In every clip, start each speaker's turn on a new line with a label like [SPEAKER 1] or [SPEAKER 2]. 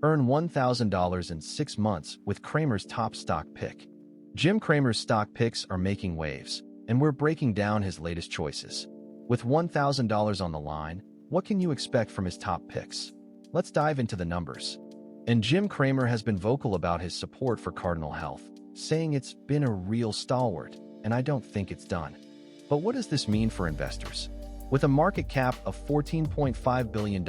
[SPEAKER 1] Earn $1,000 in 6 months with Cramer's top stock pick. Jim Cramer's stock picks are making waves, and we're breaking down his latest choices. With $1,000 on the line, what can you expect from his top picks? Let's dive into the numbers. And Jim Cramer has been vocal about his support for Cardinal Health, saying it's been a real stalwart, and I don't think it's done. But what does this mean for investors? With a market cap of $14.5 billion,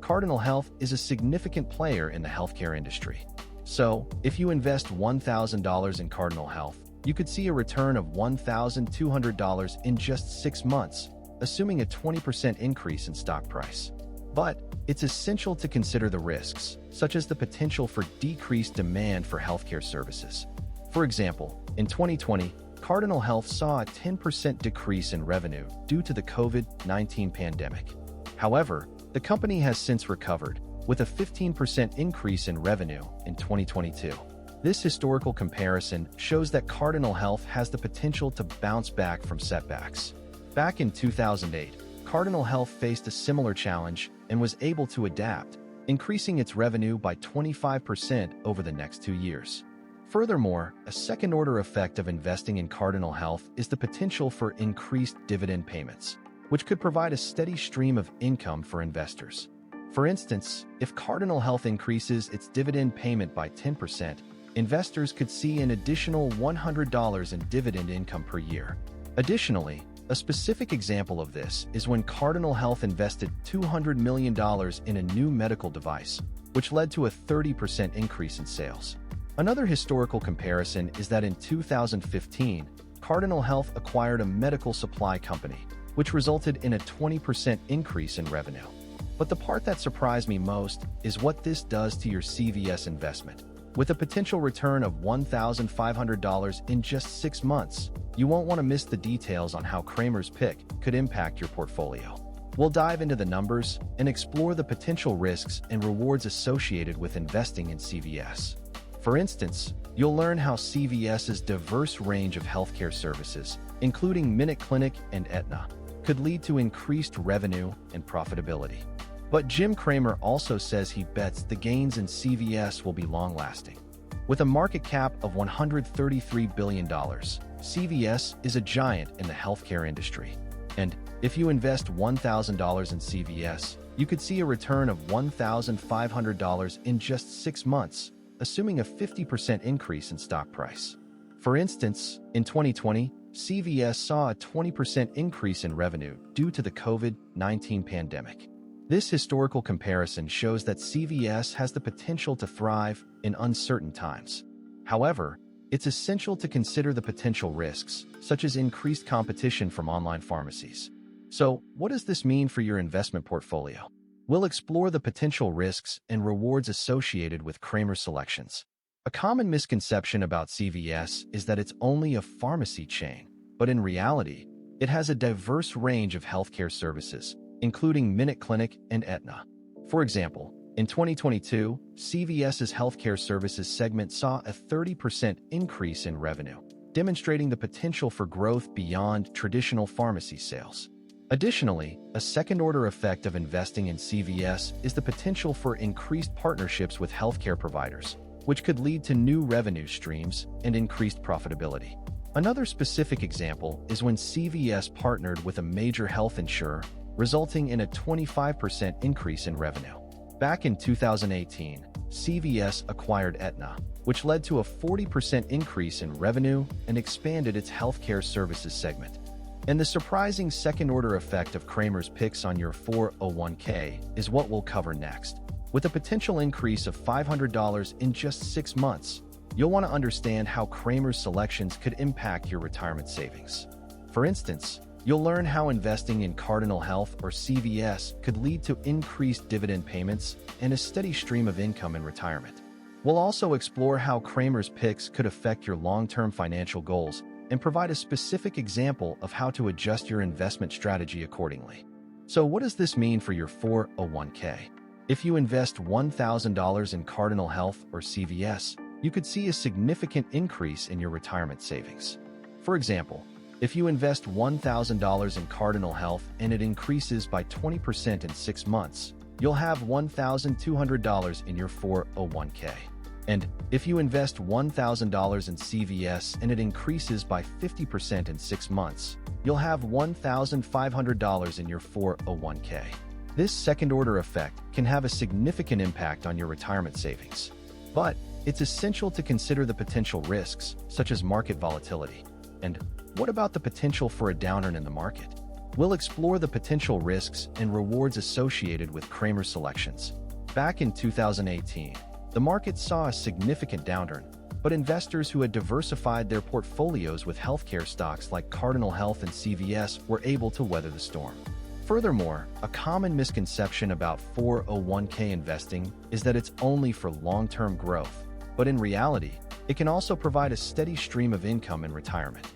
[SPEAKER 1] Cardinal Health is a significant player in the healthcare industry. So, if you invest $1,000 in Cardinal Health, you could see a return of $1,200 in just 6 months, assuming a 20% increase in stock price. But it's essential to consider the risks, such as the potential for decreased demand for healthcare services. For example, in 2020, Cardinal Health saw a 10% decrease in revenue due to the COVID-19 pandemic. However, the company has since recovered, with a 15% increase in revenue in 2022. This historical comparison shows that Cardinal Health has the potential to bounce back from setbacks. Back in 2008, Cardinal Health faced a similar challenge and was able to adapt, increasing its revenue by 25% over the next 2 years. Furthermore, a second-order effect of investing in Cardinal Health is the potential for increased dividend payments, which could provide a steady stream of income for investors. For instance, if Cardinal Health increases its dividend payment by 10%, investors could see an additional $100 in dividend income per year. Additionally, a specific example of this is when Cardinal Health invested $200 million in a new medical device, which led to a 30% increase in sales. Another historical comparison is that in 2015, Cardinal Health acquired a medical supply company, which resulted in a 20% increase in revenue. But the part that surprised me most is what this does to your CVS investment. With a potential return of $1,500 in just 6 months, you won't want to miss the details on how Cramer's pick could impact your portfolio. We'll dive into the numbers and explore the potential risks and rewards associated with investing in CVS. For instance, you'll learn how CVS's diverse range of healthcare services, including Minute Clinic and Aetna, could lead to increased revenue and profitability. But Jim Cramer also says he bets the gains in CVS will be long-lasting. With a market cap of $133 billion, CVS is a giant in the healthcare industry. And if you invest $1,000 in CVS, you could see a return of $1,500 in just 6 months, assuming a 50% increase in stock price. For instance, in 2020, CVS saw a 20% increase in revenue due to the COVID-19 pandemic. This historical comparison shows that CVS has the potential to thrive in uncertain times. However, it's essential to consider the potential risks, such as increased competition from online pharmacies. So, what does this mean for your investment portfolio? We'll explore the potential risks and rewards associated with Cramer selections. A common misconception about CVS is that it's only a pharmacy chain, but in reality, it has a diverse range of healthcare services, including Minute Clinic and Aetna. For example, in 2022, CVS's healthcare services segment saw a 30% increase in revenue, demonstrating the potential for growth beyond traditional pharmacy sales. Additionally, a second-order effect of investing in CVS is the potential for increased partnerships with healthcare providers, which could lead to new revenue streams and increased profitability. Another specific example is when CVS partnered with a major health insurer, resulting in a 25% increase in revenue. Back in 2018, CVS acquired Aetna, which led to a 40% increase in revenue and expanded its healthcare services segment. And the surprising second-order effect of Cramer's picks on your 401k is what we'll cover next. With a potential increase of $500 in just 6 months, you'll want to understand how Cramer's selections could impact your retirement savings. For instance, you'll learn how investing in Cardinal Health or CVS could lead to increased dividend payments and a steady stream of income in retirement. We'll also explore how Cramer's picks could affect your long-term financial goals and provide a specific example of how to adjust your investment strategy accordingly. So what does this mean for your 401k? If you invest $1,000 in Cardinal Health or CVS, you could see a significant increase in your retirement savings. For example, if you invest $1,000 in Cardinal Health and it increases by 20% in 6 months, you'll have $1,200 in your 401k. And if you invest $1,000 in CVS and it increases by 50% in 6 months, you'll have $1,500 in your 401k. This second-order effect can have a significant impact on your retirement savings. But it's essential to consider the potential risks, such as market volatility. And what about the potential for a downturn in the market? We'll explore the potential risks and rewards associated with Cramer selections. Back in 2018, the market saw a significant downturn, but investors who had diversified their portfolios with healthcare stocks like Cardinal Health and CVS were able to weather the storm. Furthermore, a common misconception about 401k investing is that it's only for long-term growth, but in reality, it can also provide a steady stream of income in retirement.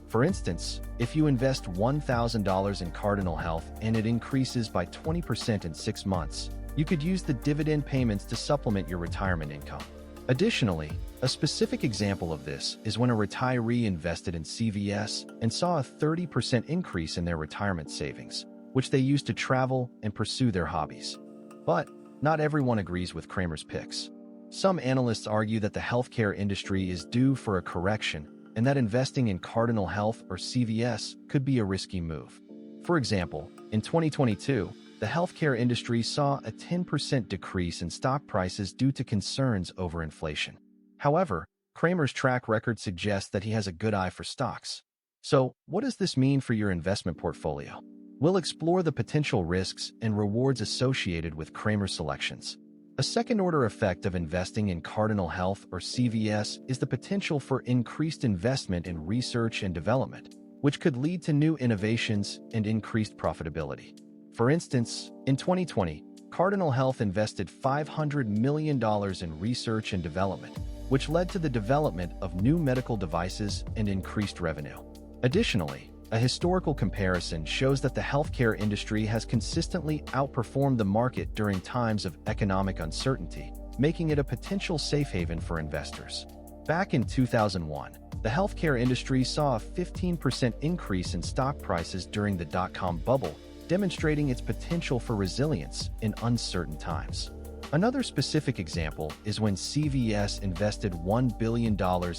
[SPEAKER 1] For instance, if you invest $1,000 in Cardinal Health and it increases by 20% in 6 months, you could use the dividend payments to supplement your retirement income. Additionally, a specific example of this is when a retiree invested in CVS and saw a 30% increase in their retirement savings, which they used to travel and pursue their hobbies. But not everyone agrees with Cramer's picks. Some analysts argue that the healthcare industry is due for a correction and that investing in Cardinal Health or CVS could be a risky move. For example, in 2022, the healthcare industry saw a 10% decrease in stock prices due to concerns over inflation. However, Cramer's track record suggests that he has a good eye for stocks. So, what does this mean for your investment portfolio? We'll explore the potential risks and rewards associated with Cramer selections. A second-order effect of investing in Cardinal Health or CVS is the potential for increased investment in research and development, which could lead to new innovations and increased profitability. For instance, in 2020, Cardinal Health invested $500 million in research and development, which led to the development of new medical devices and increased revenue. Additionally, a historical comparison shows that the healthcare industry has consistently outperformed the market during times of economic uncertainty, making it a potential safe haven for investors. Back in 2001, the healthcare industry saw a 15% increase in stock prices during the dot-com bubble, demonstrating its potential for resilience in uncertain times. Another specific example is when CVS invested $1 billion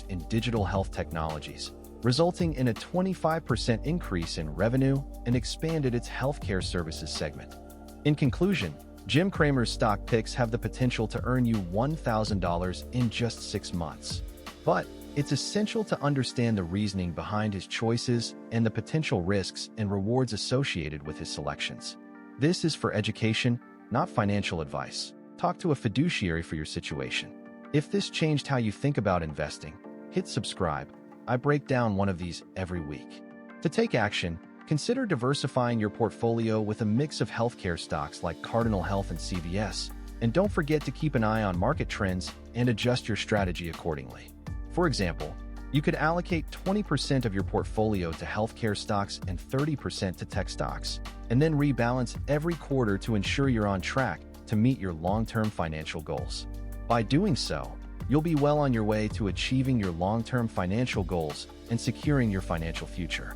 [SPEAKER 1] in digital health technologies, resulting in a 25% increase in revenue and expanded its healthcare services segment. In conclusion, Jim Cramer's stock picks have the potential to earn you $1,000 in just 6 months. But it's essential to understand the reasoning behind his choices and the potential risks and rewards associated with his selections. This is for education, not financial advice. Talk to a fiduciary for your situation. If this changed how you think about investing, hit subscribe. I break down one of these every week. To take action, consider diversifying your portfolio with a mix of healthcare stocks like Cardinal Health and CVS, and don't forget to keep an eye on market trends and adjust your strategy accordingly. For example, you could allocate 20% of your portfolio to healthcare stocks and 30% to tech stocks, and then rebalance every quarter to ensure you're on track to meet your long-term financial goals. By doing so, you'll be well on your way to achieving your long-term financial goals and securing your financial future.